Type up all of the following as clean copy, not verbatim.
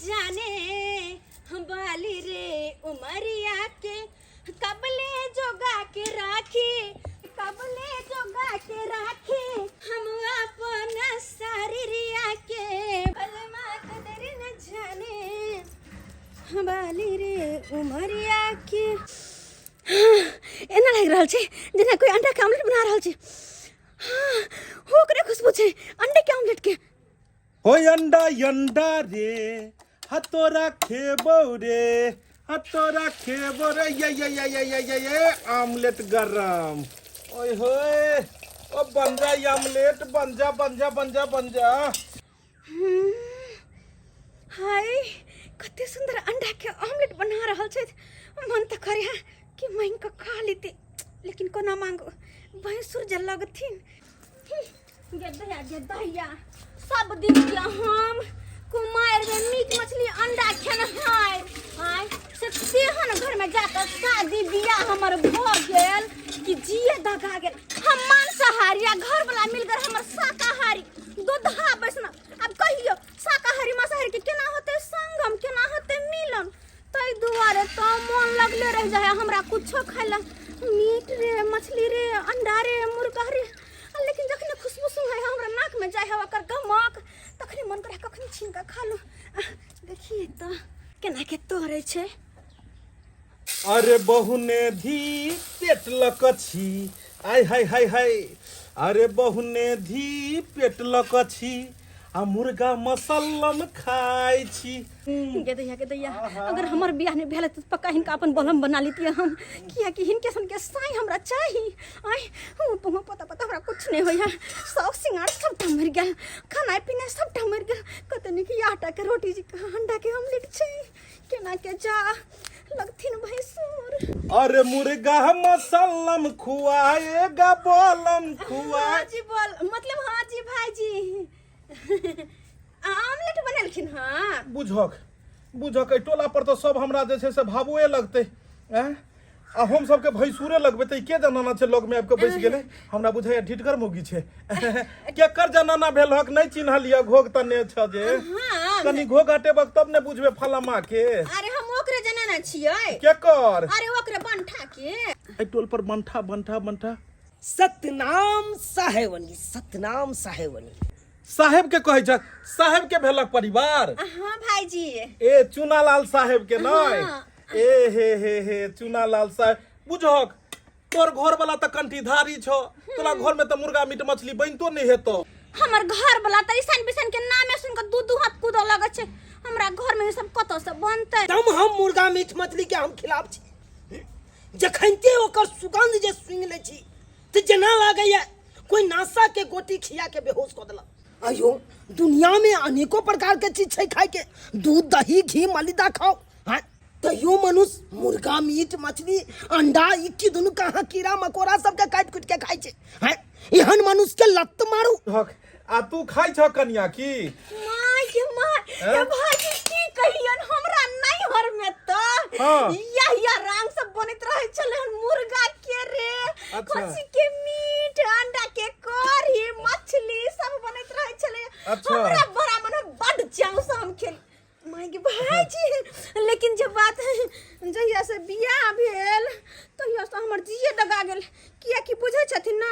जाने बाली रे उमरिया के कबले जोगा के राखी कबले जोगा के राखी हम अपन शरीरिया के बलमा कदर न जाने बाली रे उमरिया के एना लग रहल छै जेना कोई अंडा के ऑमलेट बना रहल छै। हो करे खुशबू छै अंडे के ऑमलेट के। हो अंडा अंडा रे हतोरा खेबो रे हतोरा खेबो रे ये ऑमलेट गरम। ओए होए ओ बन जा ऑमलेट बन जा बन जा बन जा बन जा। हाय कते सुंदर अंडा के ऑमलेट बना रहल छै। मन त करे कि मैं इनका खा लेती लेकिन कोना मांगो भैंसुर जल लगथिन। गेदया सब दिन के हम कुमार में मीट मछली अंडा खेना हाय से तेहन घर में जाकर शादी बियाह हमर भ गेल कि जिए दगा गेल। हम मांसाहारी घर वाला मिल गए हमर शाकाहारी दूधा बैसना। अब कहियो शाकाहारी मांसाहारी के केना होते संगम केना होते मिलन। तै दुआरे तो मन लगले रह जाए हमरा कुछो खाइला मीट रे मछली रे अंडा रे मुर्गा रे। लेकिन जखने खुशबू सुनाई हमरा नाक में जाए ओकर गमक तखने मन करे कखनी छीन के खा लो। देखिए तो केना के तोरे छै। अरे बहुने धी पेट लकछि आय हाय हाय हाय। अरे बहुने धी पेट लकछि आ मुर्गा मसल्लम खाइ छी। गेदैया अगर हमर बियाह नहीं भेल त पक्का हिनका अपन बलम बना लेती हम किया कि हिनके सन के साई हमरा चाहिए। आय तुम पता हमरा कुछ नहीं होया सब सिंगार सब मर गेल खाना पीना सब मर गेल। कतनी की आटा के रोटी अंडा के ऑमलेट छै केना के जा लगथिन भैंसुर। अरे मुर्गा मसल्लम खुआएगा बलम खुआ। हां जी बोल मतलब हां जी भाईजी ऑमलेट बनलखिन। हाँ बुझक बुझक टोला पर तो सब हमरा जे छै से भाबुए लगते हैं आ हम सबके भैंसुरे लगबे त के जनाना छै लग में आबि के बैस गेले हमरा बुझाय ढिटगर मोगी छै। केकर जनाना भेल हक नहीं चिन्हलिया घोग तने छ जे कनी घोग हटेबक तब ने बुझबे फलामा के। अरे हम ओकरे जनाना छियै केकर। अरे ओकरे बंठा के ए टोल पर बंठा बंठा बंठा सतनाम साहेबनी सतनाम साहेबनी साहेब के कहै छ साहेब के भेलक परिवार। हाँ भाईजी ए चुनालाल साहेब के नहीं ए हे चुनालाल साहेब बुझक तोर घर वाला त कंठीधारी छ तोरा घर में त मुर्गा मीट मछली बनतो नहीं हेतो। हमर घर वाला त ईसन बिसन के नामे सुन के दू हाथ कूद लगे छै। हमरा घर में सब कत से बनते तम हम मुर्गा मीट मछली के हम खिलाफ छी। जखनते ओकर सुगंध जे सुंघ ले छी त जना लागैया कोई नासा के गोटी खिया के बेहोश क देला। अयो दुनिया में अनेकों प्रकार के चीज छै खाए के दूध दही घी मलिदा खाओ हाँ तैयो मनुष्य मुर्गा मीट मछली अंडा इक्की दुनु कहाँ कीड़ा मकोड़ा सबके काट कुट के खाए छे। हाँ एहन मनुष्य के लत मारू। आ तू खाइ छ कन्या की माय ये भाजी की कहियन हमरा नहीं हर में तो या रंग सब बनत रहे चले मुर्गा के रे खसी के मीट अंडा के कढ़ी मछली सब बनत रहे चले। हमरा बड़ा मन बड़ जाऊ से हम खेल माय के भाजी। लेकिन जब बात है जहिया से बियाह भेल तहिया से हमर जिए दगा गेल किया कि बुझै छथिन ना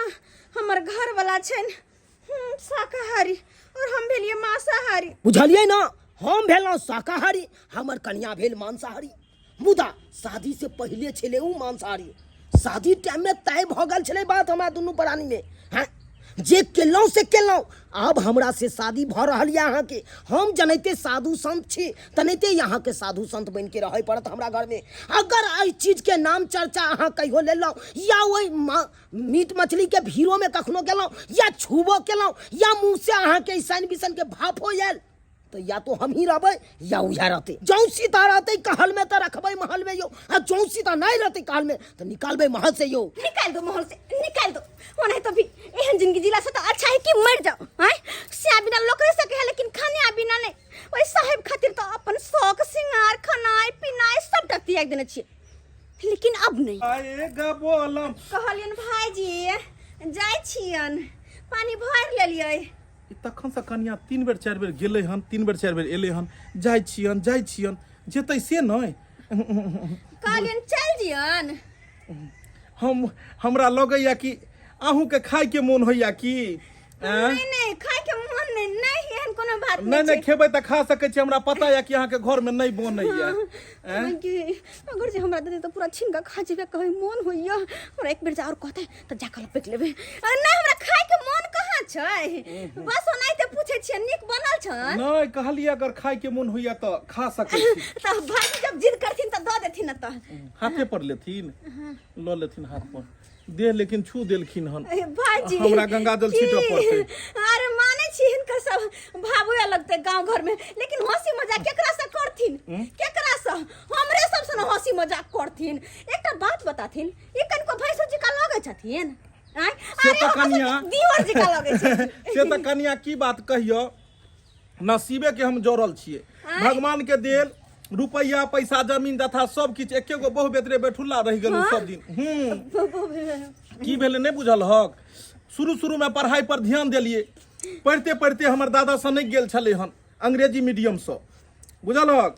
हमर घर वाला छन शाकाहारी और हम भेलिए मांसाहारी। बुझलिए ना हम भेलौ शाकाहारी हमर कन्या भेल मांसाहारी। मुदा शादी से पहले छले उ मांसाहारी शादी टाइम में तय भ गेल छले बात हमरा दुनू प्राणी में। हाँ जे केलौ से केलौ अब हमरा से शादी भ रहल है अहाँ के हम जनैते साधु संत छी तनैते यहाँ के साधु संत बन के रहे पड़त हमरा घर में। अगर आई चीज के नाम चर्चा अहाँ कहियो लेलौ या वही मीट मछली के भीड़ों में कखनो गेलौ या छुबो केलौ या मुंह से अहाँ के ईसान बिसन के भाप हो जाए तो या तो हम ही रहबे या उया रहते। जौ सीता रहते कहल में तो रखबे महल में यो आ जौ सीता नहीं रहते कहल में तो निकालबे महल से यो। निकाल दो महल से निकाल दो ओने तो भी एहन जिंदगी जिला से तो अच्छा है कि मर जाओ। हैं से बिना लोकरे सके है लेकिन खाने बिना नहीं ओई साहेब खातिर तो अपन शौक सिंगार खनाए पिनाए सब त्याग देने छिए लेकिन अब नहीं आएगा बोलम कहलियन भाईजी जाय छियन पानी भर लेलिए तखन से कनिया 3 बेर 4 बेर गेले हन, 3 बेर 4 बेर एले हन, जाइ छियन जेतै से नहीं। कहलियन चल जियन। हमरा लगैया कि अहूँ के खाय के मोन होइया कि नहीं खाय के मन नहीं एहन कोनो बात नहीं खेबै त खा सकै छी। हमरा पता है कि अहाँ के घर में नहीं बनैया। अगर जे हमरा दे तो पूरा छिनका खा जेबे कहे मन होइया। हमरा एक बेर जा और कहते त जाकल पेट लेबे। नहीं हमरा खाय के मन कहाँ छै, बस ओनाइते पूछे छियै निक बनल छ। नहीं कहलिए अगर खाय के मन होइया त खा सकै छी। त भाई जब जिद करथिन त द देथिन न त हाथे पर लेथिन, ल लेथिन हाथ पर दे, लेकिन छू देलखिन हन। भाईजी हमरा गंगा जल छीटऽ पड़तै। अरे माने छी हिनकर सब भाबुए लगते गांव घर में, लेकिन हंसी मजाक केकरा से करथिन, केकरा से हमरे सब से हंसी मजाक करथिन। एकटा बात बताथिन, ई कनको भैंसो जी का लगे छथिन? से त कनिया दीवर जी का लगे छथिन। से त कनिया की बात कहियो, नसीबे के हम जोड़ल छिए। भगवान के देल रुपया पैसा जमीन तथा सब किछ एके गो बहु बेतरे बैठुल्ला रह गेलु सब दिन। की भेले नहीं बुझल हक। शुरू में पढ़ाई पर ध्यान देलिए, पढ़ते पढ़ते हमर दादा सनक गेल छले हन अंग्रेजी मीडियम से, बुझल हक।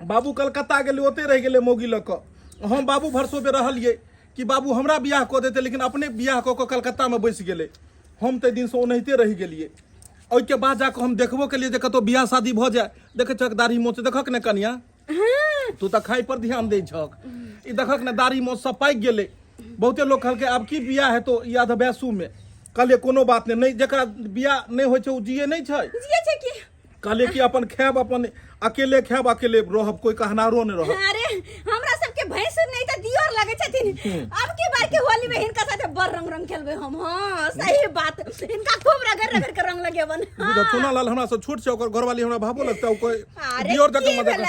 बाबू कलकत्ता गेले, ओते रह गेले मौगी ल क। हम बाबू भरसो पे रहलिए कि बाबू हमरा बियाह क देते, लेकिन अपने बियाह क कलकत्ता में बैस गेले। हम ते दिन से ओनाहिते रह गेलिए। ओइ के बाद जाके हम देखबो के लिए जे कतो बियाह शादी भ जाए, देखे छक दाढ़ी मोछ देखक ने कनिया, तू त खाई पर ध्यान दे छक। ई देखक ने दाढ़ी मोछ सब पाक गेले। बहुते लोग कहलके अब की बियाह है तो याद बैसू में। कहले कोनो बात नहीं, जेकरा बियाह नहीं होय छै उ जिए नहीं छै। जिए छै की? कहले कि अपन खाब, अपन अकेले खाब, अकेले रहब, कोई कहनारो नहीं रहब। अरे हमरा सबके भैंस नहीं त दियोर लगे छथिन। अब की बार के होली में हिनका साथे बर रंग रंग खेलबे हम। हां सही बात, इनका खूब रगड़ के रंग लगेबन। बुझा चुना लाल हमरा से छोट छै, ओकर घरवाली हमरा भाबो लगता, कोई दियोर जक मदद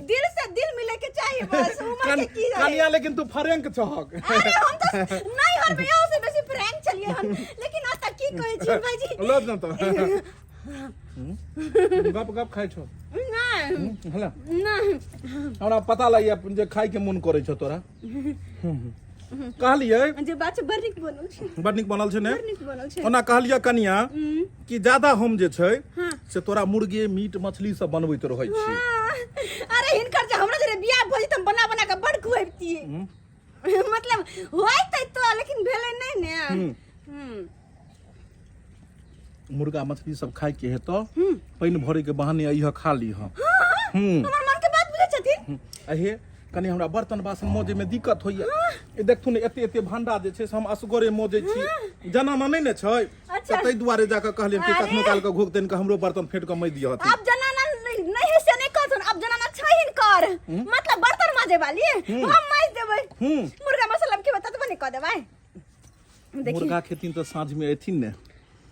दिल से दिल मिले के चाहिए बस। उमर के की है कनिया, लेकिन तू फ्रैंक छहक। अरे हम तो नहीं हर बियाह से बेसी फ्रैंक चलिए हम, लेकिन आज तक की कहै छी भाईजी लज न त गप खाइ छौ नहीं हला नहीं। हमरा पता लगिया जे खाइ के मन करै छौ तोरा। कहलिए जे बात बड़ नीक बनल छै, बड़ नीक बनल छै ने। बड़ नीक बनल छै। ओना कहलिए कनिया कि ज्यादा हम जे छै से तोरा मुर्गे मीट मछली सब बनबैत रहै छी। अरे हिनकर जे हमरा जे बियाह भइ त बना बना के बड़ खुआबतिए। मतलब होइतै तो, लेकिन भेलै नहीं ने। मुर्गा मछली सब खाय के हेतो, पानी भरे के बहाने अइह खा लीह। हमर मन के बात बुझै छथिन। अहे कनी हमरा बर्तन बासन मोजे में दिक्कत होइया। ए देखथुन एते एते भांडा जे छै से हम असगरे मोजे छी, जनाना नहीं ने छै। अच्छा। तै दुआरे जाके कहलियन कि कखनो काल के घोक देन के हमरो बर्तन फेट के मई दियह। अब जनाना नहीं से नहीं कहथुन, अब जनाना छै हिनकर, मतलब बर्तन माजे वाली हम माज देबै। मुर्गा मसाला के बता तो नहीं कह देबै। देखिए मुर्गा खेथिन तो साँझ में एथिन ने।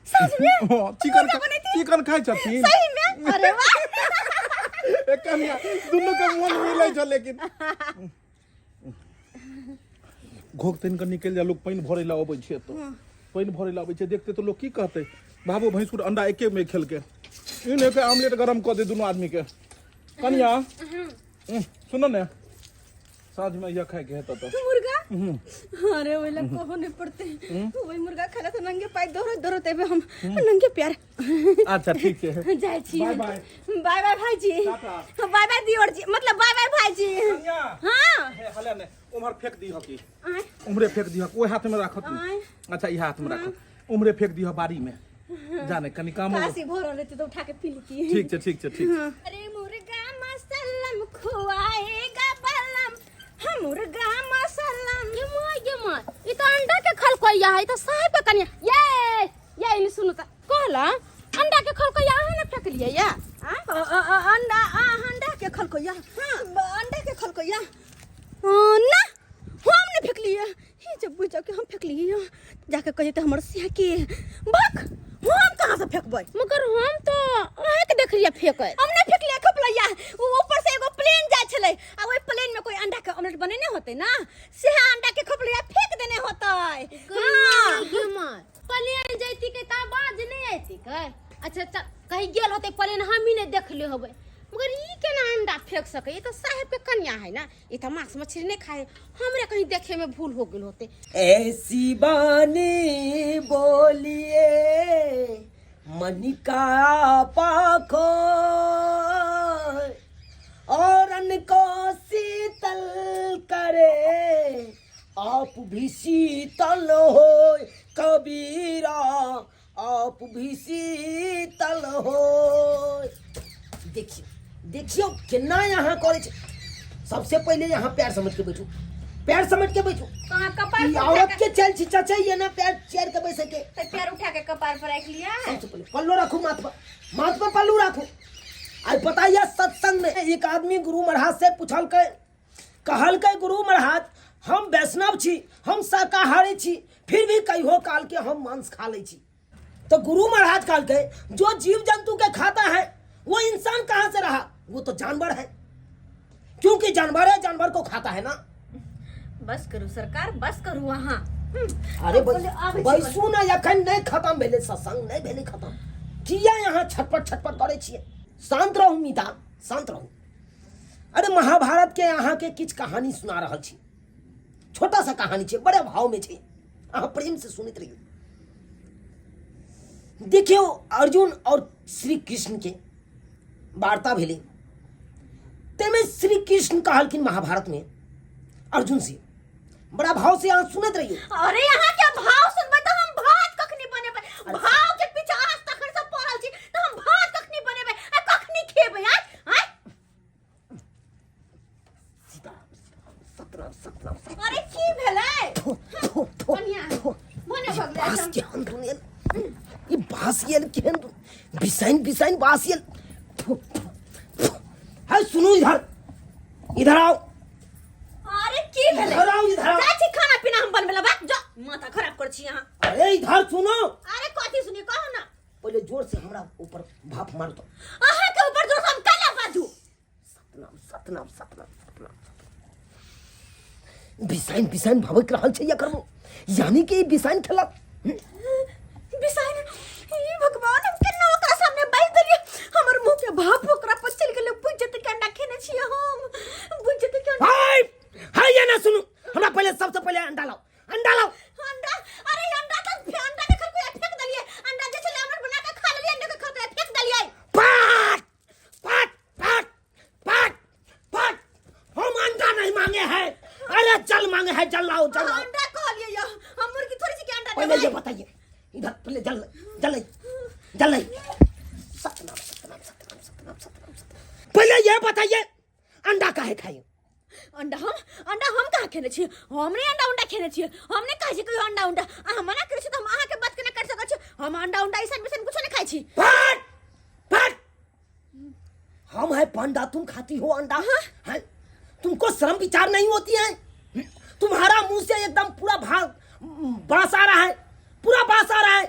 सच में चिकन खाइ छथिन सही में? अरे वाह एक कनिया दुनु के मन मिलै छ, लेकिन घोक तन के निकल जा। लोग पानी भरे ला अबै छै, तो पानी भरे ला अबै छै, देखते तो लोग की कहते, बाबू भैंसुर अंडा एके में खेल के इन के आमलेट गरम क दे दुनु आदमी के। कनिया सुनो ने, साँझ में यह खाए के हेता तो मुर्गा। अरे ओइला कहो नहीं पड़ते, वही मुर्गा खाला तो नंगे पाई दौड़त एबे हम नंगे प्यार। अच्छा ठीक है, जाय छी। Bye bye. बाय बाय भाईजी। टाटा। बाय बाय दियोर जी, मतलब बाय बाय भाईजी। कनिया हां हे हले ने उमर फेंक दीह की, उमरे फेंक दीह, ओइ हाथ में राखत। अच्छा ई हाथ में राखो, उमरे फेंक दीह बारी में, जाने कनी काम हो। कासी भरल रहते तो उठा के पी लेती। ठीक है ठीक है ठीक। अरे मुर्गा मसल्लम खुआएगा बलम, हम मुर्गा मसल्लम। ये मां ई तो अंडा के खलकोइया है, तो साहब पे कनिया ये इन सुनो त कहला अंडा के खलकोइया है ना फेंक लिया या अंडा के खलकोइया। हां अंडा के खलकोइया ना हम ने फेंक लिया। ये जब बुझा के हम फेंक लिए जाके कहे तो हमर सिया के भक हम कहां से फेंकबै? मगर हम तो अहे के देख लिया फेंक। हमने फेंक लिया खपलैया, वो ऊपर से एगो प्लेन जाय छले, आ ओइ प्लेन में कोई अंडा के ऑमलेट बनेने होते ना, से अंडा के खपलैया फेंक देने होतै। हां प्लेन जैती के ता बाज नहीं आती के। अच्छा कहीं गेल होते प्लेन, हम ही नहीं देख ले होबे, मगर ई केना अंडा फेंक सके? ये तो साहेब के कन्या है ना, ये तो मांस मछली नहीं खाए, हमरे कहीं देखे में भूल हो गेल होते। ऐसी बानी बोलिए मन का पाखो और अन्न को शीतल करे, आप भी शीतल हो कबीरा, आप भी शीतल हो। देखियो देखियो कितना यहाँ करे छे। सबसे पहले यहाँ पैर समझ के बैठो, पैर समझ के बैठो। कहाँ कपार ई पर औरत उठा के चल छिचा चाहिए ना, पैर चेयर के बैसे के। तो पैर उठा के कपार पर रख लिया। सबसे पहले पल्लू रखो माथ पर पल्लू रखो। आज बताइए सत्संग में एक आदमी गुरु महाराज से पूछल के, कहल के गुरु महाराज हम वैष्णव छी, हम शाकाहारी छी, फिर भी कहियो काल के हम मांस खा ले छी। तो गुरु महाराज कहल के जो जीव जंतु के खाता है वो इंसान कहाँ से रहा, वो तो जानवर है, क्योंकि जानवर है, जानवर को खाता है ना। बस करू सरकार, बस करू वहाँ। अरे बैसू ना, अखन नहीं खत्म भेले सत्संग, नहीं भेले खत्म। किया यहाँ छटपट छटपट करे छिए। शांत रहू मीता, शांत रहू। अरे महाभारत के यहाँ के किछ कहानी सुना रहल छी, छोटा सा कहानी छे, बड़े भाव में छे, अहाँ प्रेम से सुनित रहियो। देखियो अर्जुन और श्री कृष्ण के वार्ता भेले, तेमे श्री कृष्ण कहलखिन महाभारत में अर्जुन से, बड़ा भाव से यहाँ सुनत रहियो। अरे यहाँ क्या भाव सुनबे तो हम भात कखनी बनेबे, भाव के पीछे आज तक सब पड़ल छी तो हम भात कखनी बनेबे, आ कखनी खेबे आय। सतराम अरे की भेलै बढ़िया मने भगले बास के हंदुनेल, ये बासियल के हंदु बिसाइन बासियल। हाय सुनो इधर आओ। अरे की भेलै, इधर आओ, इधर आओ। चाची खाना पीना हम बनबेला बा, जा माथा खराब कर छी यहाँ। अरे इधर सुनो। अरे कथी सुनी कहो ना। पहले जोर से हमरा ऊपर भाप मार दो। अहाँ के ऊपर जोर से हम काला बाजू। सतनाम बिसाइन भवक रहल छै एकरमो, यानी कि बिसाइन खेलक। बिसाइन ई भगवान, हम केना ओकरा सामने बैठ देलिए, हमर मुंह के भाप ओकरा पर चल गेलै, बुझ जते के अंडा खेने छी हम, बुझ जते के हाय ये ना सुनो, हमरा पहले सबसे पहले अंडा लाओ। अंडा। अरे अंडा तो अंडा के खल को फेंक देलिए, अंडा जे छले हमर बना के खा लेलिए, अंडा के खल को फेंक देलिए। पाट हम अंडा नहीं मांगे हैं, अरे जल मांगे हैं, जल लाओ। अंडा कह लिए या हम मुर्गी थोड़ी सी के अंडा पहले देबै। ये बताइए, इधर पहले जल सतनाम। पहले ये बताइए अंडा काहे खाइए? अंडा हम कहाँ खेने छी, हमने अंडा खेने छी, हमने कहे छी कोई अंडा अहाँ मना करे छी तो हम अहाँ के बात केना कर सकै छी, हम अंडा ऐसा कुछ नहीं खाई छी। फट हम है पांडा, तुम खाती हो अंडा है? तुमको शर्म विचार नहीं होती है? तुम्हारा मुंह से एकदम पूरा बास आ रहा है, पूरा बास आ रहा है।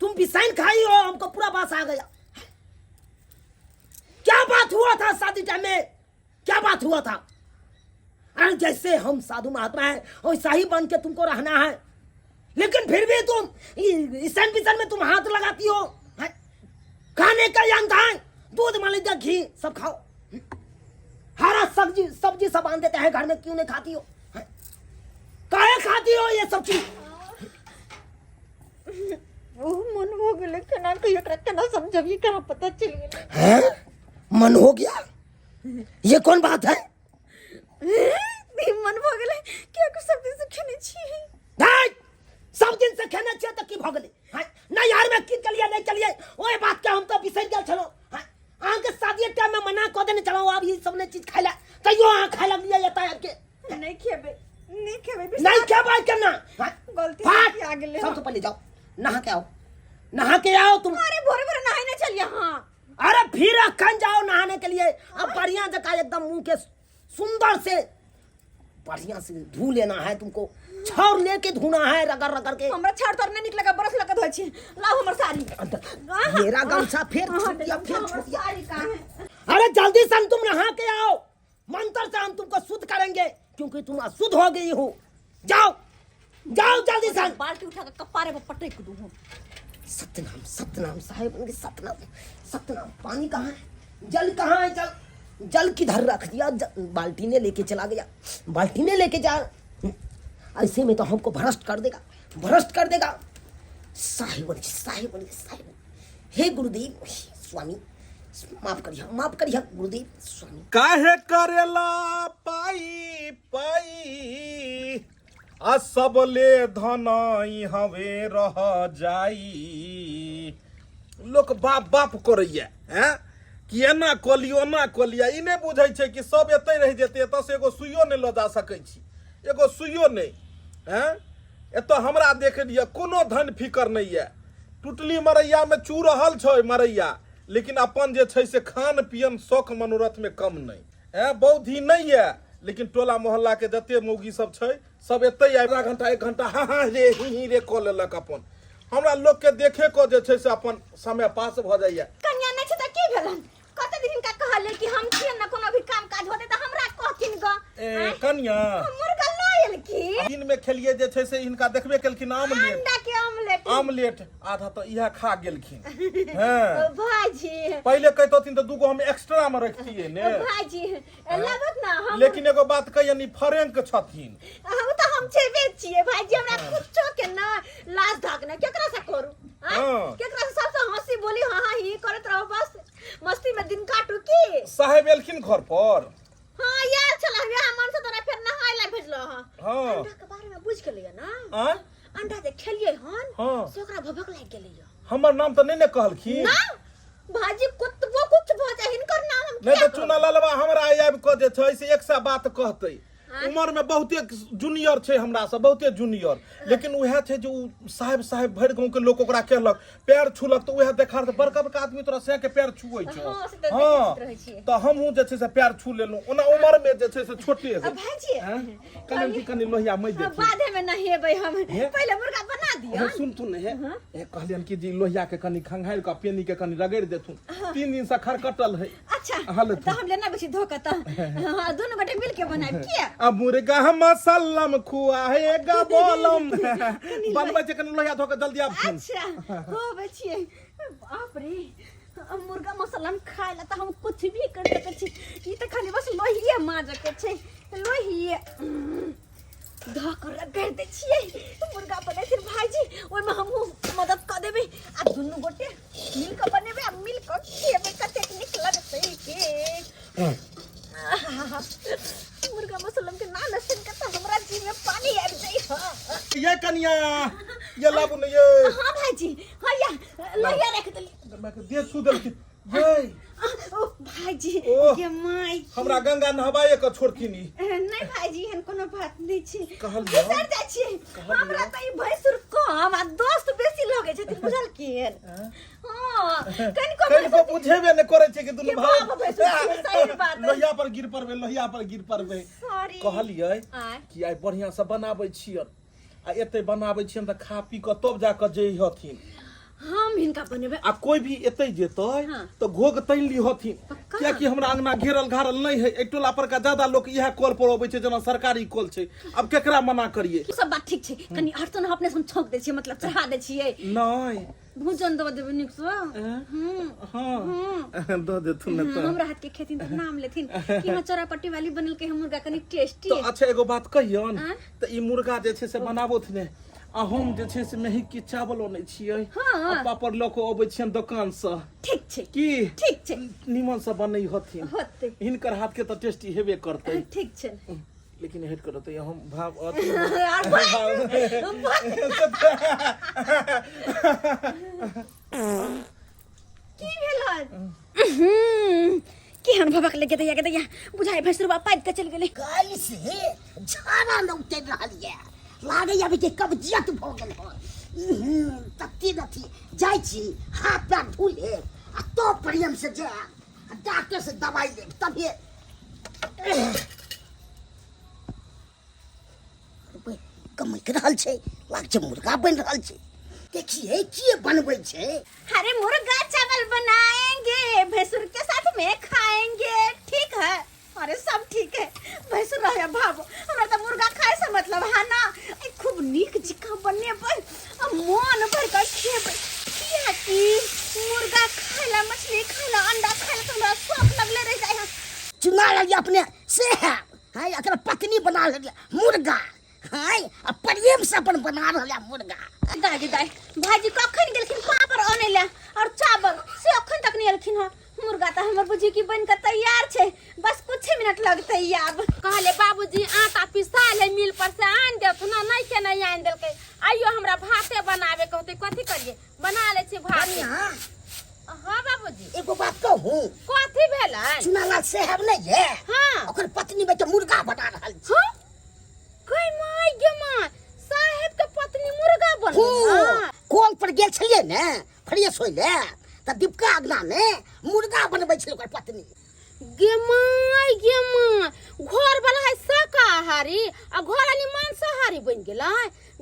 तुम बिसाइन खाई हो, हमको पूरा बास आ गया। क्या बात हुआ था शादी टाइम में, क्या बात हुआ था? अरे जैसे हम साधु महात्मा हैं वैसा ही बन के तुमको रहना है, लेकिन फिर भी तुम ईसन बिसन में तुम हाथ लगाती हो। खाने का यंत है, दूध मलिदा घी सब खाओ, हरा सब्जी सब आन देते हैं घर में, क्यों नहीं खाती हो? काहे खाती हो ये सब चीज? ओ मन हो गेले केना कि एकरा केना समझबी, केना पता चल गेले हैं? मन हो गया, ये कौन बात है? मन हो गेले क्या कुछ सब दिन से खेने छी, सब दिन से खेने छी तो की भ गेले? नहीं यार मैं की चलिए नहीं चलिए, ओए बात के हम तो बिसर गेल छलो। आं के शादी टाइम में मना क देने चलो, अब ये सब ने चीज खाइला तइयो आ खाइ लगलिए जाता है आपके। नहीं खेबे नहीं खेबे केना? गलती से आ गेले। सबसे पहले जाओ नहा के आओ तुम। अरे भोरे नहाने चलिए। हां अरे फिर अखन जाओ नहाने के लिए, अब बढ़िया जगह एकदम मुंह के सुंदर से बढ़िया से धो लेना है तुमको, छाड़ लेके धोना है रगड़ के। हमरा छाड़ तोरने निक लगा, बरस लगत होय छी। लाओ हमर साड़ी, मेरा गमछा फिर छूटिया। साड़ी कहां है? अरे जल्दी से तुम नहा के आओ, मंत्र से हम तुमको शुद्ध करेंगे, क्योंकि तुम अशुद्ध हो गई हो। जाओ जल्दी से। बाल्टी उठा के कपारे पर पटक दूं। सतनाम साहेब, सतनाम। पानी कहाँ है? जल कहाँ है? जल किधर रख दिया? बाल्टी ने लेके चला गया, बाल्टी ने लेके जा। ऐसे में तो हमको भ्रष्ट कर देगा। साहिब हे गुरुदेव स्वामी माफ करिए गुरुदेव स्वामी। काहे करेला पाई पाई आ सबले धनाई हवे रह जाई। लोक बाप बाप करैया हैं कि एना कलियो ना कलिया, ई नहीं बुझै छै कि सब एतै रह जेतै, एतऽ से एगो सुइयो नहीं लऽ जा सकै छी, एगो सुइयो नहीं हैं। एतऽ हमरा देख लिया कोनो धन फिकर नहीं है, टुटली मरैया में चू रहल छै मरैया, लेकिन अपन जे छै से खान पियन शौक मनोरथ में कम नहीं है, बौद्धि नहीं है। लेकिन टोला मोहल्ला के जते मौगी सब छै सब एतै आधा घंटा 1 घंटा हाँ रे ही रे कऽ लेलक अपन। हमरा लोग के देखे को जे छै से अपन समय पास भ जाइए। कन्या नहीं छै त की भेलन? कते दिन का कहले कि हम छियै न कोनो भी काम काज होते त हमरा कहथिन ग। कन्या मुर्गा लयल की दिन में खेलिए जे छै से हिनका देखबे केलखिन आमलेट, अंडा के ऑमलेट आमलेट आधा तो इहा खा गेलखिन। हैं भाजी पहले कहतोथिन तो दूगो हम एक्स्ट्रा में रखतिए ने भाजी लागत ना हम, लेकिन एगो बात कहियनी फ्रैंक छथिन। हम त हम छेबे छियै भाजी, हमरा कुछो के ना लाज धाक ना केकरा से करू। हाँ। केकरा से सबसे हंसी बोली हाँ हाँ ही करत रहो, बस मस्ती में दिन काटू की। साहेब एलखिन घर पर। हाँ यार चला गया मन से तोरा फिर नहाय ला भेजलो हां। हाँ। अंडा के बारे में बुझ गेलिए ना? आय अंडा जे खेलिए हन हाँ। से ओकरा भभक लाग गेलिए हमर नाम तो नहीं ने कहलखिन ना। भाजी कुतबो कुछ भ जाए, हिनकर नाम हम नहीं क्या तो चुना ललवा हमरा आबि क जे छै से 100 बात कहतै। उम्र में बहुते जूनियर छै हमरा से, बहुते जूनियर, लेकिन उहे छै जो साहेब साहेब भर गांव के लोग ओकरा कहलक, पैर छुलक तो उहे देखा त बड़का बड़का आदमी तोरा से के पैर छुबै छ। हाँ, से तो हां देखैत रहै छियै। तो हमहू जे छै से पैर छू लेलु, ओना उम्र में जे छै से छोटे है। भाजी कनी लोहिया मै देखी बादे में नहेबै हम, पहले मुर्गा बना दियो। सुन तू ने ए कहलियन कि जी लोहिया के कनी खंगाइल का पेनी के कनी रगड़ देथुन, 3 दिन से खरकटल है। अच्छा हालत तो हम लेना बची धोका त हां दोनों बटे मिल के बनाए किया। अब मुर्गा मसल्लम खुआएगा बोलम बनबै छै कनी लोहिया धो के जल्दी आब थुन। अच्छा हो बचिए बाप रे, मुर्गा मसाला में खाए ला तो हम कुछ भी कर सके छी, ई त खाली बस लोहिए माज के छै, लोहिए धा कर रगड़ दे छिए मुर्गा बने। फिर भाजी ओय में हम मदद कर देबे, आ दुनु गोटे मिल के बनेबे, आ मिल के खेबे, कते नीक लगतै के। मुर्गा मसलम के नाम सुन के तो हमरा जी में पानी आ जाई। हां ये कनिया ये लाबू ने ये। हां भाजी हां या लोहिया रख दली मैं के दे सुदल की ये ओ भाजी ओह, ये माई हमरा गंगा नहबाए के छोड़थिनी। नहीं भाजी हन कोनो बात नहीं छी, कहलियो। बिसर जा छी हमरा त ई भैंसुर कम आ दोस्त बेसी लगे छथिन, बुझल की हां कनिको बुझेबे ने करे छै कि दुनु ये भाई बाप भैंसुर सही बात है। लोहिया पर गिर परबे, लोहिया पर गिर परबे। सॉरी कहलिए आय कि आइ बढ़िया से बनाबै छियन, आ एते बनाबै छियन त खा पी के तब जाके जे हथिन। हम हिनका बनेबे आ कोई भी एते जेतै हाँ। तो घोग तैन ली हथिन, क्या कि हमरा अंगना घेरल घारल नहीं है। एक टोला पर का ज्यादा लोग इहा कॉल पर अबै छै जना सरकारी कॉल छै, अब केकरा मना करिए। सब बात ठीक छै, कनी हट तो अपने से हम छौंक दे छियै, मतलब चढ़ा दे छियै। नहीं भोजन दो देबे निक से हां दो देथुन न त। हमरा हाथ के खेथिन त नाम लेथिन कि हां चौरापट्टी वाली बनल के हम मुर्गा कनी टेस्टी तो अच्छा एगो बात कहियन, हाँ? त ई मुर्गा जे छै से बनाबोथ ने, आ हम जे छै से मेही के चावल ओनै छियै, हाँ। आ पापड़ ल के अबै छियन दुकान से ठीक छै की ठीक छै निमन से बनै हथिन। होते हिनकर हाथ के त टेस्टी हेबे करतै, ठीक छै। लेकिन हेट करत हम भाव की भेलन केहन भभक लगे दैया के दैया, बुझाइ भैंसुरबा पाद के चल गेलै। काल से झाड़ा न उतर रहल ये, लागे अभी के कब्जियत भ गेल हो। तत्ती नथी जाय छी हाथ पैर धो ले, आ तो प्रेम से जा डॉक्टर से दवाई ले, तभी कमाई कर रहल छै, लाग छै मुर्गा बन रहल छै। देखिए की बनबै छै। अरे मुर्गा चावल बनाएंगे, भैंसुर के साथ में खाएंगे, ठीक है। अरे सब ठीक है, भैंसुर रहे भाव हमरा त मुर्गा खाए से मतलब है ना, खूब नीक जिका बनेबै, मन भर के खेबै, किया कि मुर्गा खाइला, मछली खाइला, अंडा खाइला तो हमरा शौक लगले रह जाए है। चुना लिया अपने से है अगर पत्नी बना लिया मुर्गा, हाय आ प्रेम से अपन बना रहल मुर्गा। दाई दाई भाजी कखन गेलखिन पापड़ आने ला और चावल हूँ कथी भेलै चुनालाल साहब नहीं है हाँ ओकर पत्नी बेटा मुर्गा बना रहल छै हाँ कई माय गे माय साहेब के पत्नी मुर्गा बनल हाँ कॉल पर गेल छलिए ने फ्रेश होय ले त दीपका अगना में मुर्गा बनबै छलै ओकर पत्नी गे माय घर वाला है शाकाहारी आ घर वाली मांसाहारी बन गेलै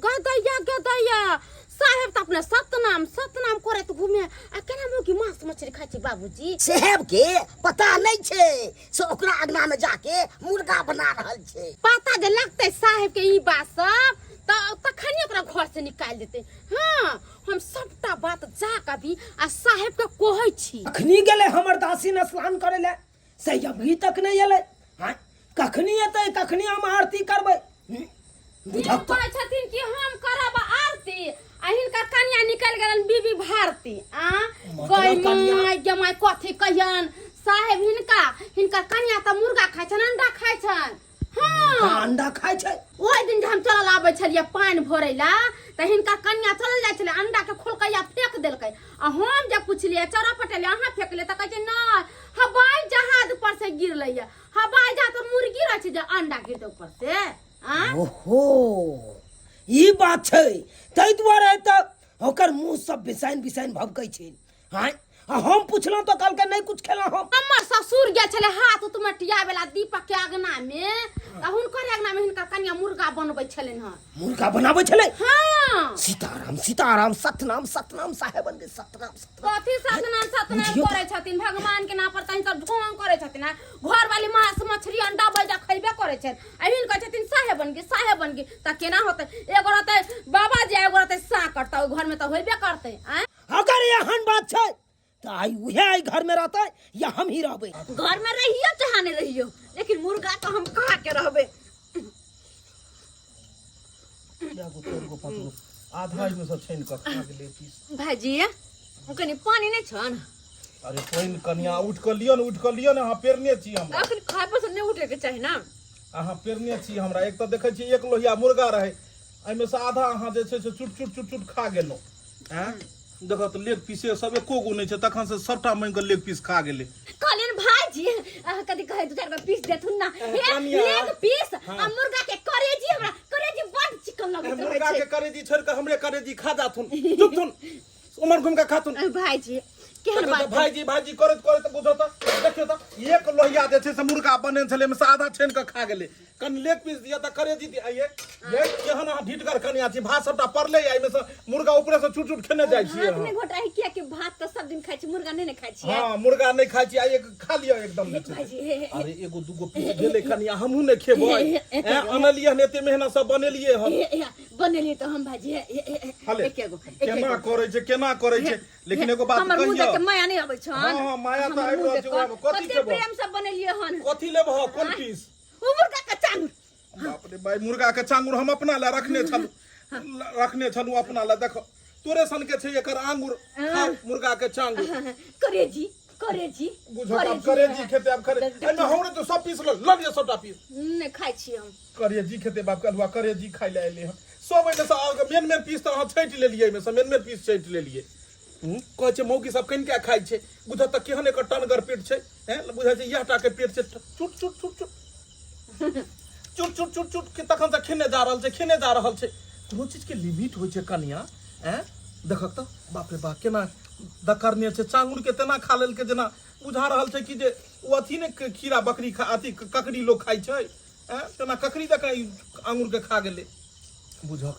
गदैया साहेब त अपने सतनाम करत घूमे आ केना मोगी मांस मछली खाइ छै बाबूजी साहब के पता नहीं छे से ओकरा अगना में जाके मुर्गा बना रहल छै पता जे लगतै साहेब के ई बात सब तखनी ओकरा घर से निकाल देते हाँ हम सबटा बात जाके भी आ साहेब के कहै छी अखनी गेले हमर दासी स्नान करे ले से अभी तक नहीं एले हां कखनी एतै कखनी हम आरती करबै कहै छथिन कि हम करब आरती आ हिनका कन्या निकल गेलन बीबी भारती आ गई माय कथी कहियन साहेब हिनका कन्या त मुर्गा खाइ छन अंडा खाइ छन हाँ अंडा खाइ छै ओइ दिन जे हम चलल आबै छलिए पानी भरै ला त हिनका कन्या चलल जाइ छले अंडा के खोलकैया फेंक देलकै आ हम जे पुछलिए चरपटेले अहाँ फेंकले त कहै छै नै हवाई जहाज पर से गिरलै हवाई जहाज पर मुर्गी रहै छै जे अंडा गिरतै ऊपर से ओहो ई बात छै तै दुआरे त ओकर मुंह सब बिसाइन भभकै छै हां हम पुछलौ तो कल के नहीं कुछ खेला हम हमर ससुर गे छले हाथ उतमटिया वाला दीपक के अगना में त हुनकर अगना में हिनका कन्या मुर्गा बनबै छलेन ह मुर्गा बनाबै छले हां सीताराम सतनाम साहेब बन गए सतनाम कथी सतनाम करे छथिन भगवान के नाम पर तहीं सब ढोंग करे छथिन घर वाली मांस मछली अंडा बजा खइबे करे छन अहिन कहै छथिन साहेब बन गए त केना होतै एगो रहतै बाबा जी एगो रहतै साकर त घर में त होइबे करतै अगर एहन बात छै तो आई उहे आई घर में रहता या हम ही रहबे घर में रहियो चाहे नहीं रहियो लेकिन मुर्गा तो हम कहा के रहबे आधा में सब छइन क खा गेले पीस भाजी कनी पानी नहीं छन अरे कोइन कन्या उठ क लियो न अहाँ पेरने छी हमरा अखन खाए पर नहीं उठे के चाहि ना अहाँ पेरने छी हमरा एक त देखै छी एक लोहिया मुर्गा रहे एहि में से आधा अहाँ जे छै से चुट खा गेलो हैं देखो तो लेग पीस सब एको गो नहीं छै तखन से सबटा मांग के लेग पीस खा गेले कहलिन भाजी कथी कहे दू चार गो पीस देथुन ना लेग पीस आ मुर्गा के करेजी हमरा करेजी बड़ चिकन लगत रहे मुर्गा के करेजी छोड़ के हमरे करेजी खा जाथुन चुपथुन उमर घुम के खाथुन भाजी केहन बात भाजी करत बुझो त देखियो त एक लोहिया जे छै से मुर्गा बने छले में से आधा छेन के खा गेले कन लेग पीस दिया त करेजी दिया ये केहन अहाँ ढीठगर कन्या छी भात सबटा पड़ले आई में से मुर्गा ऊपर से छुट खेने जाइ छी हाथ में घोटा है किया कि भात तो सब दिन खाइ छी मुर्गा नहीं खाइ छी हां मुर्गा नहीं खाइ छी आई खा लियो एकदम भाजी अरे एगो दूगो पीस गेले कन्या हमहु ने खेबै अनलिए ने एते मेहनत सब बनेलिए हम बनेलिए तो हम भाजी केना करे छै लेकिन एगो बात हमर मुंह कहियो देख के माया नहीं आबै छन हां माया त आबि रहल छै कथि कते प्रेम सब बनेलिए हन कथि लेबह कोन पीस ओ मुर्गा का चांगुर बाप रे भाई मुर्गा के चांगुर हम अपना ला रखने छलू अपना ला देखो तोरे सन के छै एकर आंगुर मुर्गा के चांगुर करेजी बुझो अब करेजी खेते अब करे एमे हमरे तो सब पीस ल लियो सबटा पीस नहीं खाइ छी हम करेजी खेते बाप कहलवा करेजी खाइ ले एले हम सब एमे से मेन पीस त अहाँ छांट लेलिए एमे से मेन पीस छांट लेलिए कहै छै मौगी सब कन के खाइ छै बुझ त केहन एकर टनगर पेट छै हैं बुझै छै यहटा के पेट छै चुट के तखन से खेने जा रहल छै कोनो चीज के लिमिट होइ छै कन्या हैं देखक त बाप रे बाप केना दकरने छै चांगुर के तेना खा लेल के जेना बुझा रहल छै कि जे ओ अथी ने खीरा बकरी खा अथी ककड़ी लोग खाइ छै हैं तेना ककड़ी दक आंगुर के खा गेले बुझक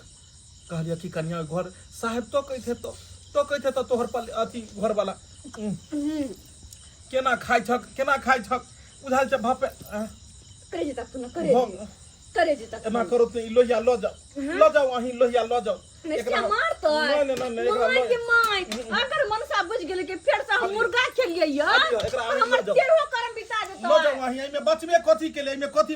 कहलिए कि कन्या घर साहेब तो कहै तो तोहर अथी घर वाला केना खाइ छक बुझाल छै भापे करे जेता तू न करे जेता एना करो त लोहिया ल जाओ अहीं लोहिया ल जाओ एकरा मार तो नहीं एकरा माय के माय अगर मनसा बुझ गेले कि फेर से हम मुर्गा खेलिए या हमर तेरो करम बिता देतो ल जाओ अहीं एमे बचबे कथि के ले एमे कथि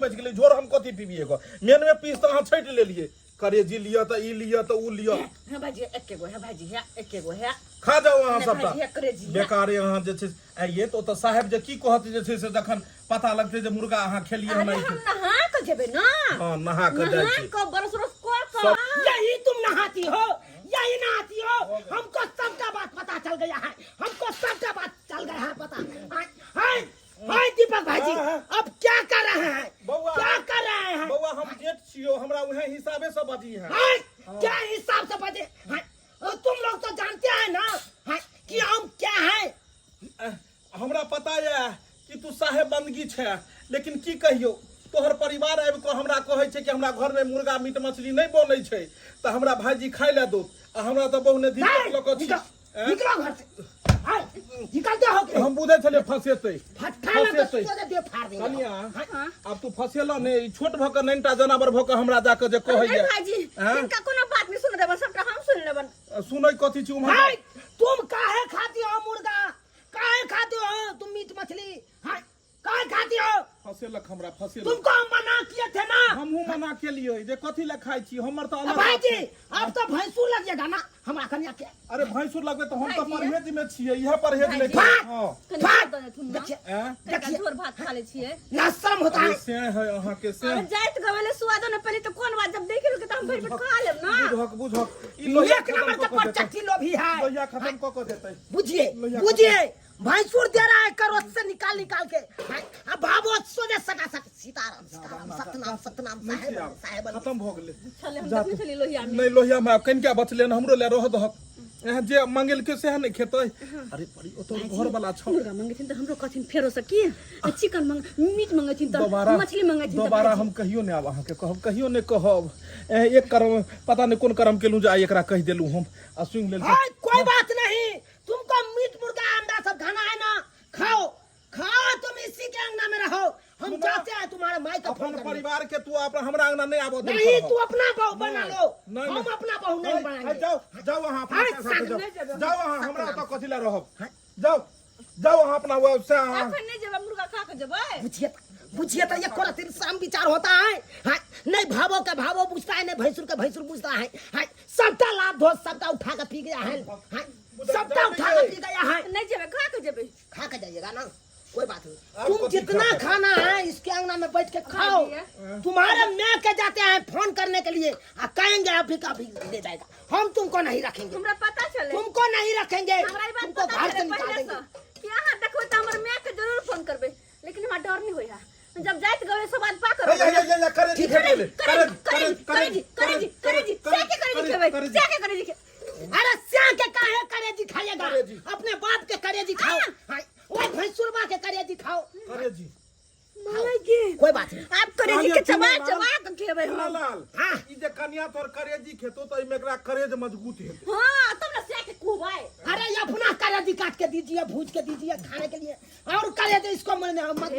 बच गेलै झोर हम कथि पीबी एगो मेन में पीस त अहाँ छांट लेलिए करेजी लिया त ई लिया त उ लिया हां भाजी एके गो है भाजी है एके गो है खा जाओ अहाँ सबटा करेजी बेकारे अहाँ जे छै आइए तो साहेब जे की कहत जे छै से जखन पता लगते जे मुर्गा अहाँ खेलिए हम नहा के जेबे ना हां नहा के जाइ छी को बरस कर यही तुम नहाती हो यही ना आती हो, हमको सबका बात पता चल गया है, हमको सबका बात चल गया है पता। हाय दीपक भाई जी, अब क्या कर रहे हैं, बउआ, क्या कर रहे हैं? बउआ हम जेठ छियो, हमरा उहे हिसाबे से बजी है। हाय क्या हिसाब से बजे? हाय तुम लोग तो जानते हैं ना हाय कि हम क्या है। हमरा पता है कि तू साहेब बंदगी छे, लेकिन की कहियो तोहर परिवार आबि के हमरा कहै छै कि हमरा घर में मुर्गा मीट मछली नहीं बनै छै, त हमरा भाईजी खाइ ले दो, आ हमरा त बहु ने दिक्कत लक छी। निकलो घर से, हाय निकलते हो के हम बुझै छले फसेतै फटका लग तो दे फाड़ देंगे। कनिया अब तू फसेला ने, ई छोट भ के नैनटा जनावर भ के हमरा जाके जे कहैया भाईजी इनका कोनो बात नहीं सुन देबन, सबटा हम सुन लेबन। सुनै कथी छी उम्हर। हाय तुम काहे खाती हो मुर्गा, काहे खाती हो तुम मीट मछली, हाय काहे खाती हो? फसेलक हमरा फसेलक। तुमको हम मना किए थे ना। हमहू मना केलियै जे कथी ले खाइ छी, हमर त अलग भाई बात जी छै। अब तो भैंसू लगिएगा ना हमरा कन्या के। अरे भैंसुर लगबे तो हम त भाईजी, परहेज में छियै, इहे परहेज ले भाई, हां कनी भाग। दो तुम ना देखिए कनी झोर भात खा ले छिए। ना शर्म होता है। से है अहाँ के से अब जाइत गवेले स्वादो न पहले तो कोन बात, जब देख लो त हम भर खा लेब ना। बुझक ई लोहिया एक नंबर का पचट्टी लोभी है। लोहिया खत्म क देतै। बुझिए लोहिया बुझिए भैंसुर दे रहा है करो से निकाल निकाल के। अब भागो सोने सटा सट सीताराम सीताराम सतनाम सतनाम साहेब साहेब। खत्म भ गेलै। चले हम देखै छली लोहिया में। नहीं लोहिया में कनिका बचले न, हमरो ले रह दहक। यहाँ जे मंगल के से नहीं खेतै। अरे परी ओ तो घर वाला छ। मुर्गा मंगेथिन त हमरो कथिन फेरो से की चिकन मंग मीट मंगेथिन त दोबारा मछली मंगेथिन त दोबारा हम कहियो नहीं आब अहाँ के कहब, कहियो नहीं कहब। एक कर्म पता नहीं कौन कर्म केलू जे आई एकरा कह देलू हम आ सुन लेल। हाय कोई बात नहीं, तुमको मीट मुर्गा अंडा सब खाना है ना, खाओ खाओ, तुम इसी के अंगना में रहो। हम चाहते हैं तुम्हारे माई का फोन अपन करने। परिवार के तू अपना हमरा अंगना नहीं आबो दे। नहीं तू अपना बहू बना लो, नहीं, हम नहीं। अपना बहू नहीं बनाएंगे। जाओ जाओ वहां अपना हाय, साथ जाओ नहीं जेबै। जाओ वहां हमरा त कथि ला रहब। जाओ जाओ वहां अपना वो से अखन नहीं जेबा मुर्गा खा के जेबै। बुझिए तो ये कोरा तीन शाम विचार होता है। हाय नहीं भावो का भावो पूछता है, नहीं भैंसुर का भैंसुर पूछता है। हाय सबका लाभ धो सबका उठा के पी गया है। हाय सबका उठा के पी गया है। नहीं जेबै खा के जेबै। खा के जाइएगा ना, कोई बात नहीं। आप तुम कथी जितना खाते? खाना है इसके अंगना में बैठ के खाओ। तुम्हारे मैं के जाते हैं फोन करने के लिए, कहेंगे अभी का भी ले जाएगा। हम तुमको नहीं रखेंगे, हमरा पता चले, तुमको नहीं रखेंगे, हमरा ई बात तुमको पता घर से चले निकाल पहले देंगे। से कि अहाँ देखबै त हमर माय के जरूर फोन करबै, लेकिन हमरा डर नहीं होइहा। जब जाइत गवे सब बात पा कर या करे जी करे करे करे करे क्या करे जी। अरे स्या के काहे करेजी खाएगा, करेजी। अपने बाप के करेजी खाओ। हाय ओए भैंसुरबा के करेजी खाओ। करे जी माय के कोई बात नहीं। आप करे जी के चबा चबा के खेबै हम। लाल हाँ। ई जे कन्या तोर करेजी खेतो त इमे एकरा करेज मजबूत है। हां तब न से के कुबाय। अरे ये अपना करेजी काट के दीजिए, भूज के दीजिए खाने के लिए, और करेजी इसको मन मत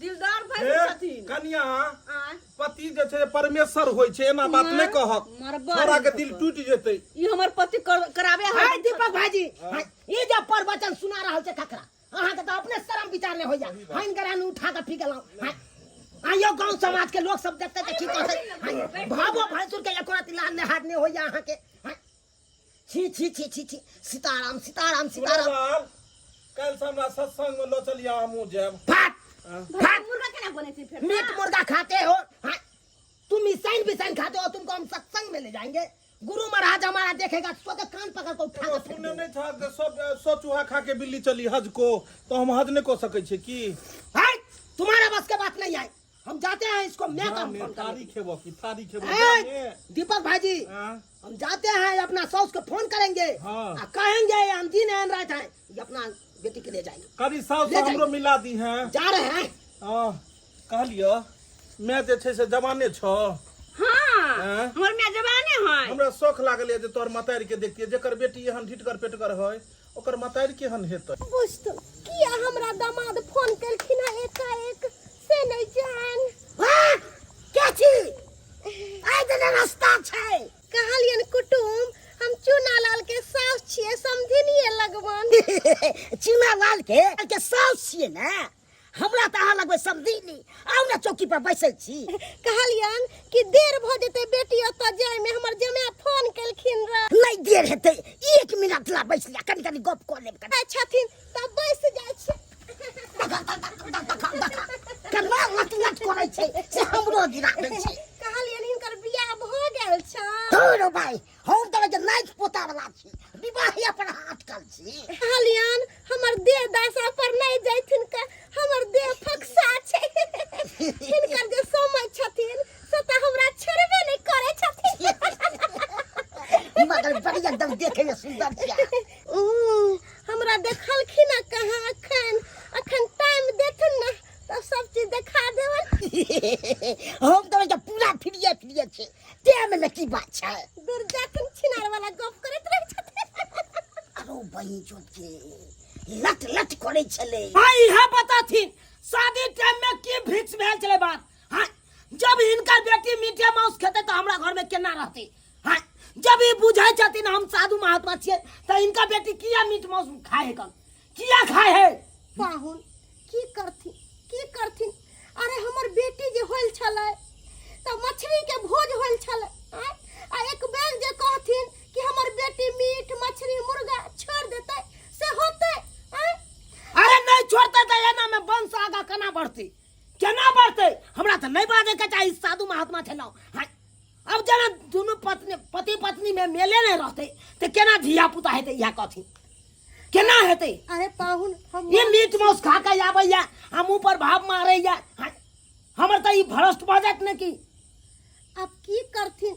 दिलदार भाई हे छथिन। कन्या आ पति जे छै परमेश्वर होय छै, एना बात नहीं कहक। मरबा छोरा के दिल टूट जेतै। ई हमर पति करावे हाय दीपक भाईजी, हाय ये जो प्रवचन सुना रहल छै खखरा, अहाँ के तो अपने शर्म विचार ने हो जा। हाय इनकरा ने उठा के पी गेलौ। हाय आयो गांव समाज के लोग सब देखते त की कहते, हाय भावो भैंसुर के एको रति लाल ने हाथ ने हो जा अहाँ के। हाय छी छी छी छी छी सीताराम सीताराम सीताराम। लाल कल से हमरा सत्संग में लो चलिया हमहू जेब। फाट भाई मुर्गा केना बने छै फेर। मीट मुर्गा खाते हो, हाय तुम ईसाइन बिसाइन खाते हो, तुमको हम सत्संग में ले जाएंगे। गुरु महाराज हमारा देखेगा तो के कान पकड़ के उठा के फेंक सुनने देंगे। नहीं था कि सब सौ चूहा खा के बिल्ली चली हज को, तो हम हज नहीं को सके छे की। हाय तुम्हारे बस के बात नहीं आई, हम जाते हैं इसको मैं काम फोन तारीख करेंगे। है वो की तारीख है वो हाय, जाने। दीपक भाईजी हाँ। हम जाते हैं अपना साउस को फोन करेंगे। हाँ। और कहेंगे हम जी नहीं रहे थे, ये अपना बेटी के ले जाएंगे। करी साउस ले हमरो मिला दी हैं। जा रहे हैं। हां कहलियो मैं जे छै से जवाने छ। हां हाँ। हमर माय जवाने है। हमरा शौक लागल है जे तोर मतारी के देखतिए, जेकर बेटी एहन ढिटकर पेटकर है ओकर मतारी केहन हेतै। बुझतो किया हमरा दामाद फोन केलखिन है एकाएक से नहीं जान। हाँ, क्या चीज आइ दिन रास्ता छै। कहलियन कुटुम हम चुनालाल के सास छिए, समझिनिए लगवन। चुनालाल के साउस छियै ने, हमरा त अहाँ लगबै समझी आउ ना चौकी पर बैसल छी। कहलियन कि देर भ जेते बेटी ओतऽ जाय में, हमर जमाय फोन केलखिन रे। नहीं देर हेतै, 1 मिनट ला बैस लिया, कनी कनी गप क लेब। छथिन तब बैस जाय छै। केना लट लट करै छै से हमरो गिरा दै छै। कहलियन हिनकर बियाह भ गेल छ। धोरो भाई हम त पड़ला छी विवाहे पर अटकल छी हलियान हमर देह दासा पर नहीं जैथिन का हमर देह फक्सा छै हिनकर जे समय छथिन से त हमरा छेड़बे नहीं करे छथिन मगर बड़ी एकदम देखे में सुंदर छिया हमरा देखलखिन कहाँ अखन टाइम देथिन ना तो सब चीज देखा देवन हम तो जब पूरा फिरिए छे ते में की बात छै दूर जाथिन छिनार वाला गप करैत रह छथिन अरो बही जो के लट लट करे छले भाई है बताथिन शादी टाइम में की फिक्स भेल चले बात हां जब इनका बेटी मीठे मांस खेते तो हमरा घर में केना रहते हां जब ये बुझाई छथिन हम साधु महात्मा छिए तो इनका बेटी किया मीट मांस खाए है किया खाए है पाहुन की करथिन अरे हमर बेटी जे होल छले त मछली के भोज होल छले आ एक बैग जे कहथिन कि हमर बेटी मीट मछली मुर्गा छोड़ देते से होते अरे नहीं छोड़ते तो एना में वंश आगा केना बढ़ते हमरा तो नहीं बाजे के चाहिए साधु महात्मा छलो हां अब जना दोनों पति पत्नी में मेले नहीं रहते तो केना धिया पुता हेते या कथी केना हेते अरे पाहुन हम ये मीट मांस खा के आबैया हम ऊपर भाव मारैया हमर त ई भ्रष्ट बाजत न की अब की करथिन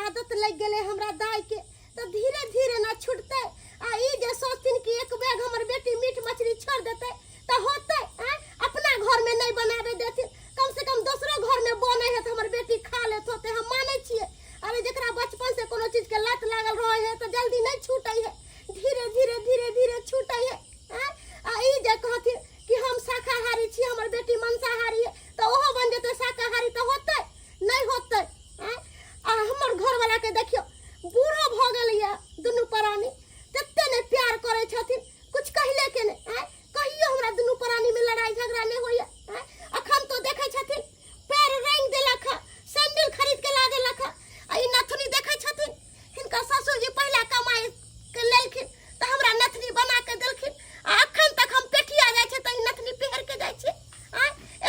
आदत लग गेले हमरा दाई के तो धीरे धीरे ना छूटते आ ई जे सोचथिन कि एक बैग हमर बेटी मीट मछली छोड़ देते तो होते अपना घर में नहीं बनावे देथिन कम से कम दूसरो घर में बने है तो हमर बेटी खा लेत होते हम माने छिए अरे जेकरा बचपन से कोनो चीज के लत लागल रहे है तो जल्दी नहीं छूटै है धीरे धीरे छूटै है आ ई जे कहथिन कि हम शाकाहारी छी हमर बेटी मांसाहारी है तो ओहो बन जेते शाकाहारी तो होते नहीं होते आ हमर घर वाला के देखियो बूढ़ो भ गेलैया दुनू प्राणी तत्ते ने प्यार करे छथिन कुछ कहले के ने कहियो हमरा दुनू प्राणी में लड़ाई झगड़ा नहीं होइया अखन तो देखे छथिन पैर रंग देलक सैंडल खरीद के ला देलक आ ई नथनी देखे छथिन हिनका ससुर जी पहला कमाई के लेलखिन तो हमरा नथनी बना के देलखिन अखन तक हम पेठिया जाय छै त ई नथनी पहर के जाय छै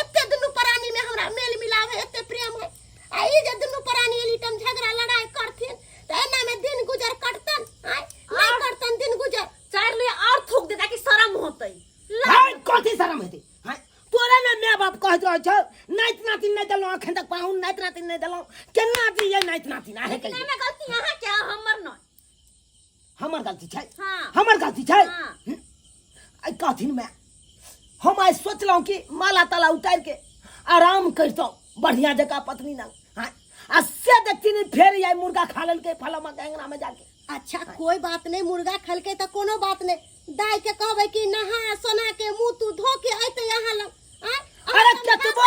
एते दुनू प्राणी में हमरा मेल मिलाव है एते प्रेम है आ ई जे दुनू प्राणी एली टम झगड़ा लड़ाई करथिन त एना में दिन गुजर कटतन नहीं करतन दिन गुजर चार ले और थूक देता कि शर्म होतै हाय कथी शर्म हेते हां तोरे ने माय बाप कहत रह छ नाइत नातिन नहीं देलो अखन तक पाहुन नाइत नातिन नहीं देलो केना दिए नाइत नातिन आहे के में गलती यहां क्या हमर न हमर गलती छै हां हमर गलती छै हां आई कथिन में हम आई सोचलौ कि माला ताला उतार के आराम करतो बढ़िया जगह पत्नी ना हां आ से देखती फिर आई मुर्गा खा लेल के फलमा गंगना में जाके अच्छा कोई बात नहीं मुर्गा खल के तो कोनो बात नहीं दाई के कहबे कि नहा सोना के मुंह तू धो के आइते यहां लग अरे केतबो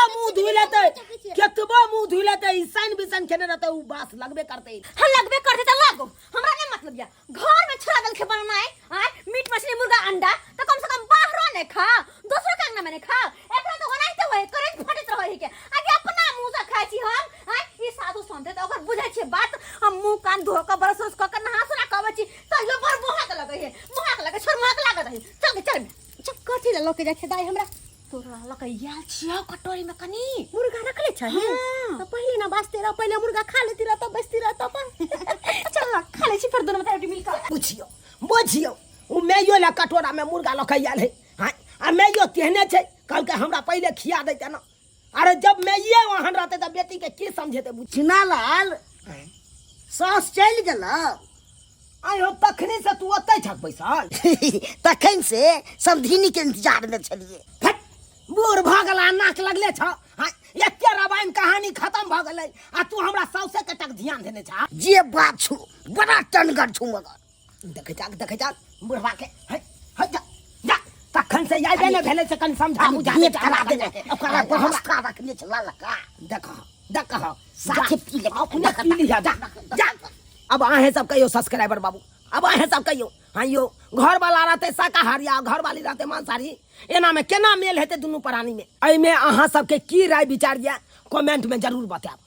मुंह धुइ लेते ईसान बिसान खेने रहते उ बास लगबे करते हम लगबे करते त लागो हमरा नहीं मतलब या घर में छोड़ा देल के बनना है मीट मछली मुर्गा अंडा तो कम से कम बाहर ने खा दूसरा कंगना में ने खा एकरा तो बनाइते होय करंट फटित रहे के आगे अपना मुंह से खाइ छी हम ई साधु संते तो ओकर बुझाइ छै बात हम मुंह कान धो के ब्रश क के नहा सोना कहबै छी तइलो पर मुंह के लगे है मुंह के लगे छोड़ मुंह के लागत है चल कथि ल लोके जाय छै दाई हमरा तोरा लके याल छियो कटोरी में कनी मुर्गा रखले छै तो पहले ना बास्ते रह पहले मुर्गा खा लेती रह तब बचती रह तब चल खा ले छी फिर दोनों में रोटी मिलकर बुझियो उ मैयो ला कटोरा में मुर्गा लके आयल है हां आ मैयो तेहने छै कल के हमरा पहले खिया देते ना अरे जब मैये वहां रहते त बेटी के की समझेते चिनालाल सास चल गेल आयो तखनी से तू ओतै छक बैसल तखन से समधिनी के इंतजार में छलिए बूढ़ भ गेला नाक लगले छ एके रामायण कहानी खत्म भ गेलै आ तू हमरा सौसे के तक ध्यान देने छ जे बात छु बड़ा टनगर छु मगर देखे जा बुढ़वा के जा तखन से याद ने भेले से कन समझा बुझा भेंट करा देने ओकरा व्यवस्था रखने छ ललका देखो साथे पी ले अपने पी लिया जा अब आहे सब कहियो सब्सक्राइबर बाबू अब आहे सब कहियो हाँ यो घर वाला रहते शाकाहारी आ घर वाली रहते मांसाहारी एना में केना मेल हेते दुनू प्राणी में एहि में अहाँ सबके की राय विचार या कमेंट में जरूर बताएब।